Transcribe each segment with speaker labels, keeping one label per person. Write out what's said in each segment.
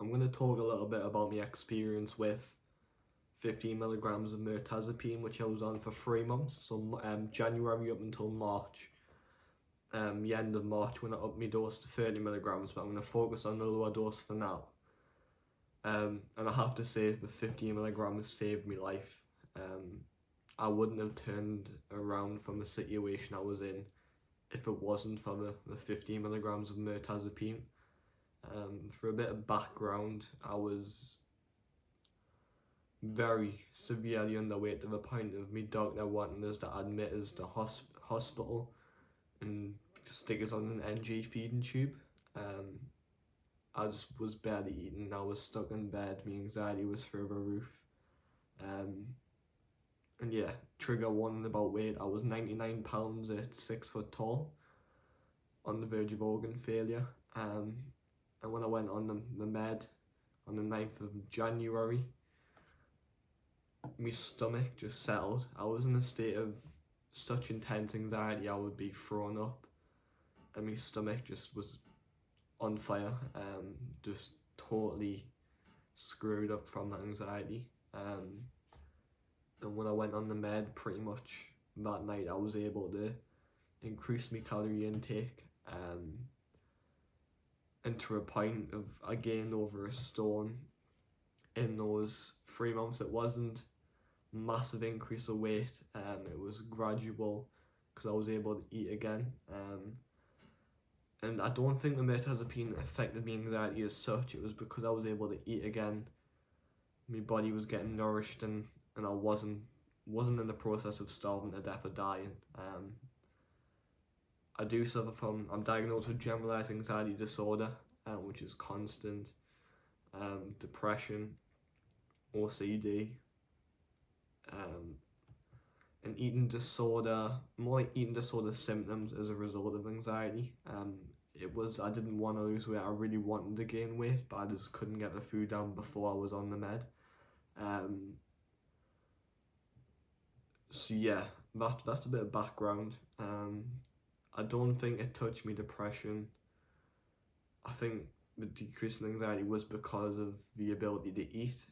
Speaker 1: I'm going to talk a little bit about my experience with 15 milligrams of Mirtazapine, which I was on for 3 months, so January up until March. The end of March when I upped my dose to 30 milligrams, but I'm going to focus on the lower dose for now. And I have to say, the 15 milligrams saved my life. I wouldn't have turned around from the situation I was in if it wasn't for the 15 milligrams of Mirtazapine. For a bit of background, I was very severely underweight to the point of my doctor wanting us to admit us to hospital and to stick us on an NG feeding tube. I just was barely eating. I was stuck in bed. My anxiety was through the roof. And yeah, trigger one about weight. I was 99 pounds at 6 foot tall, on the verge of organ failure. And when I went on the med on the 9th of January, my stomach just settled. I was in a state of such intense anxiety I would be thrown up, and my stomach just was on fire, just totally screwed up from that anxiety. And when I went on the med, pretty much that night I was able to increase my calorie intake, and to a point of I gained over a stone in those 3 months. It wasn't a massive increase of weight, it was gradual because I was able to eat again. And I don't think the Mirtazapine affected my anxiety as such. It was because I was able to eat again. My body was getting nourished, and I wasn't in the process of starving to death or dying. I do suffer from, I'm diagnosed with generalized anxiety disorder, which is constant depression, OCD, an eating disorder, more like eating disorder symptoms as a result of anxiety. I didn't want to lose weight. I really wanted to gain weight, but I just couldn't get the food down before I was on the med. So yeah, that's a bit of background. I don't think it touched me depression. I think the decrease in anxiety was because of the ability to eat.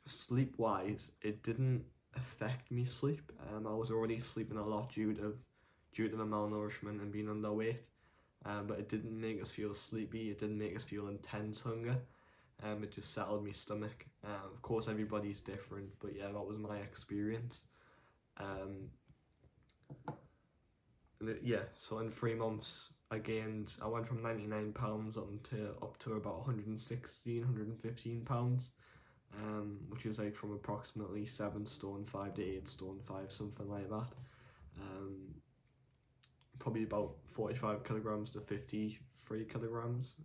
Speaker 1: Sleep-wise, it didn't affect me sleep. I was already sleeping a lot due to the malnourishment and being underweight. But it didn't make us feel sleepy. It didn't make us feel intense hunger. It just settled my stomach. Of course, everybody's different, but yeah, that was my experience. So in 3 months, I went from 99 pounds up to about 116, 115 pounds, which is like from approximately 7 stone 5 to 8 stone 5, something like that. Probably about 45 kilograms to 53 kilograms,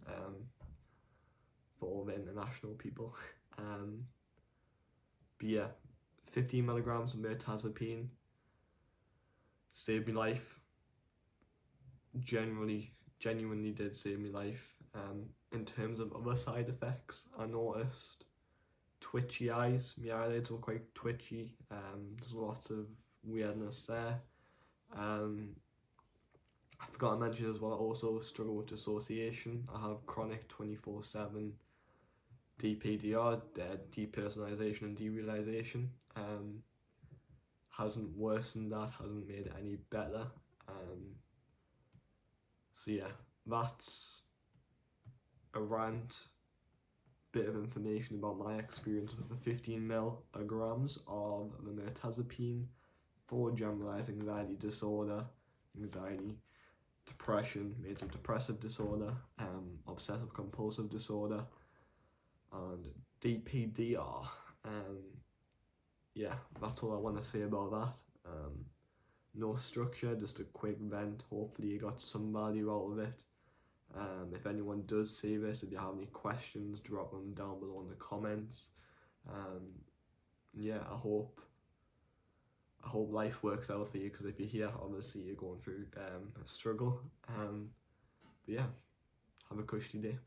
Speaker 1: for all the international people. But yeah, 15 milligrams of Mirtazapine saved my life. Genuinely did save my life. In terms of other side effects, I noticed twitchy eyes. My eyelids were quite twitchy. There's lots of weirdness there. I forgot to mention as well, I also struggle with dissociation. I have chronic 24/7 DPDR, depersonalization and derealization. Hasn't worsened that, hasn't made it any better. So yeah, that's a rant, bit of information about my experience with the 15 milligrams of the Mirtazapine for generalized anxiety disorder, depression, major depressive disorder, obsessive compulsive disorder, and DPDR. Yeah, that's all I want to say about that. No structure, just a quick vent. Hopefully you got some value out of it. If anyone does see this, if you have any questions, drop them down below in the comments. Yeah, I hope life works out for you, because if you're here, obviously you're going through a struggle. But yeah, have a cushy day.